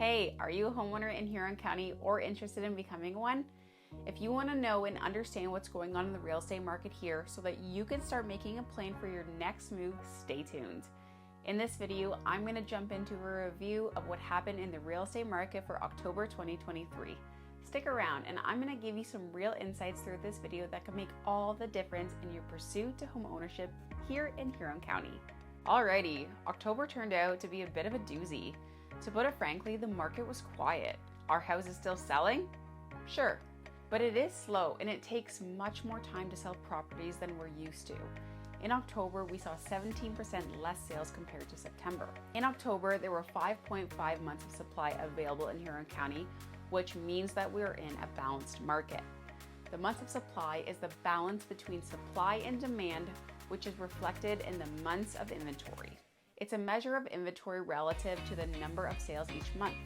Hey, are you a homeowner in Huron County or interested in becoming one? If you want to know and understand what's going on in the real estate market here so that you can start making a plan for your next move, stay tuned. In this video, I'm going to jump into a review of what happened in the real estate market for October 2023. Stick around and I'm going to give you some real insights through this video that can make all the difference in your pursuit to home ownership here in Huron County. Alrighty, October turned out to be a bit of a doozy. To put it frankly, the market was quiet. Are houses still selling? Sure, but it is slow and it takes much more time to sell properties than we're used to. In October, we saw 17% less sales compared to September. In October, there were 5.5 months of supply available in Huron County, which means that we're in a balanced market. The months of supply is the balance between supply and demand, which is reflected in the months of inventory. It's a measure of inventory relative to the number of sales each month.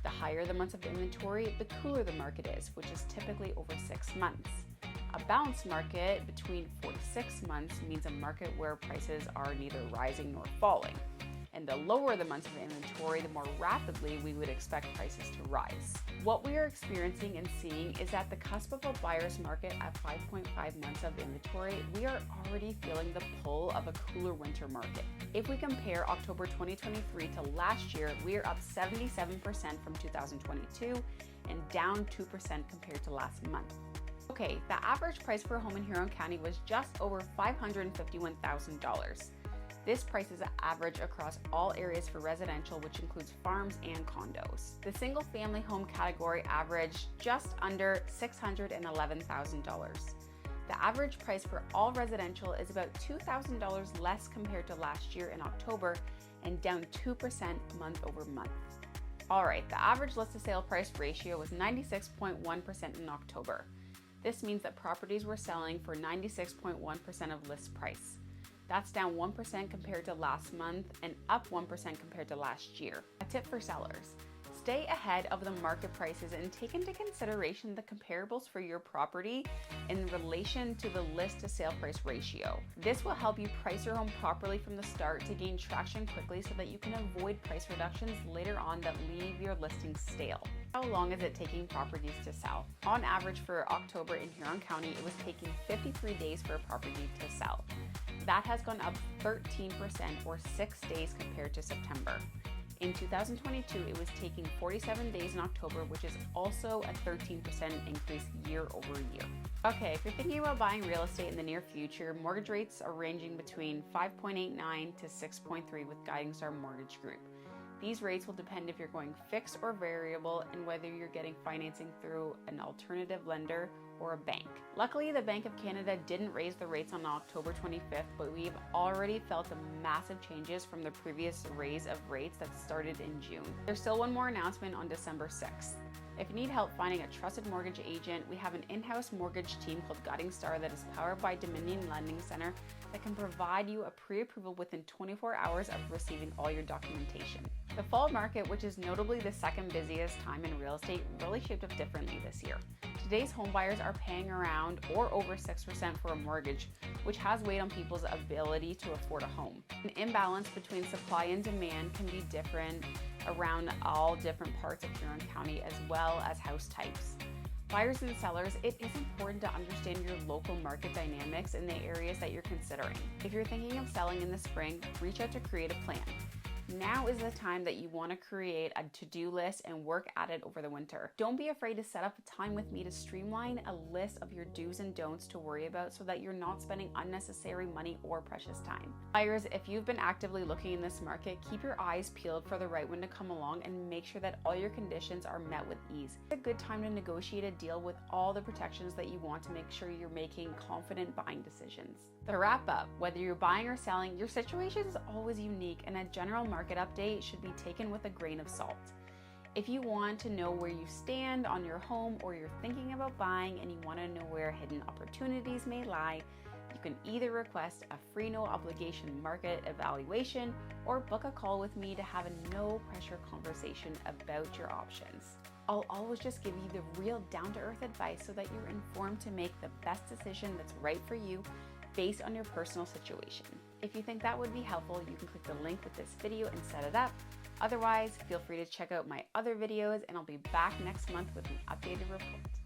The higher the months of inventory, the cooler the market is, which is typically over 6 months. A balanced market between 4 to 6 months means a market where prices are neither rising nor falling. And the lower the months of inventory, the more rapidly we would expect prices to rise. What we are experiencing and seeing is at the cusp of a buyer's market at 5.5 months of inventory, we are already feeling the pull of a cooler winter market. If we compare October 2023 to last year, we are up 77% from 2022 and down 2% compared to last month. Okay, the average price for a home in Huron County was just over $551,000. This price is average across all areas for residential, which includes farms and condos. The single family home category averaged just under $611,000. The average price for all residential is about $2,000 less compared to last year in October and down 2% month over month. All right, the average list to sale price ratio was 96.1% in October. This means that properties were selling for 96.1% of list price. That's down 1% compared to last month and up 1% compared to last year. A tip for sellers: stay ahead of the market prices and take into consideration the comparables for your property in relation to the list to sale price ratio. This will help you price your home properly from the start to gain traction quickly so that you can avoid price reductions later on that leave your listing stale. How long is it taking properties to sell? On average for October in Huron County, it was taking 53 days for a property to sell. That has gone up 13% or 6 days compared to September. In 2022, it was taking 47 days in October, which is also a 13% increase year over year. Okay, if you're thinking about buying real estate in the near future, mortgage rates are ranging between 5.89 to 6.3 with Guiding Star Mortgage Group. These rates will depend if you're going fixed or variable and whether you're getting financing through an alternative lender or a bank. Luckily, the Bank of Canada didn't raise the rates on October 25th, but we've already felt the massive changes from the previous raise of rates that started in June. There's still one more announcement on December 6th. If you need help finding a trusted mortgage agent, we have an in-house mortgage team called Guiding Star that is powered by Dominion Lending Center that can provide you a pre-approval within 24 hours of receiving all your documentation. The fall market, which is notably the second busiest time in real estate, really shaped up differently this year. Today's home buyers are paying around or over 6% for a mortgage, which has weighed on people's ability to afford a home. An imbalance between supply and demand can be different around all different parts of Huron County as well as house types. Buyers and sellers, it is important to understand your local market dynamics in the areas that you're considering. If you're thinking of selling in the spring, reach out to create a plan. Now is the time that you want to create a to-do list and work at it over the winter. Don't be afraid to set up a time with me to streamline a list of your do's and don'ts to worry about so that you're not spending unnecessary money or precious time. Buyers, if you've been actively looking in this market, keep your eyes peeled for the right one to come along and make sure that all your conditions are met with ease. It's a good time to negotiate a deal with all the protections that you want to make sure you're making confident buying decisions. To wrap up, whether you're buying or selling, your situation is always unique and a general market update should be taken with a grain of salt. If you want to know where you stand on your home or you're thinking about buying and you want to know where hidden opportunities may lie, you can either request a free no obligation market evaluation or book a call with me to have a no pressure conversation about your options. I'll always just give you the real down-to-earth advice so that you're informed to make the best decision that's right for you based on your personal situation. If you think that would be helpful, you can click the link with this video and set it up. Otherwise, feel free to check out my other videos, and I'll be back next month with an updated report.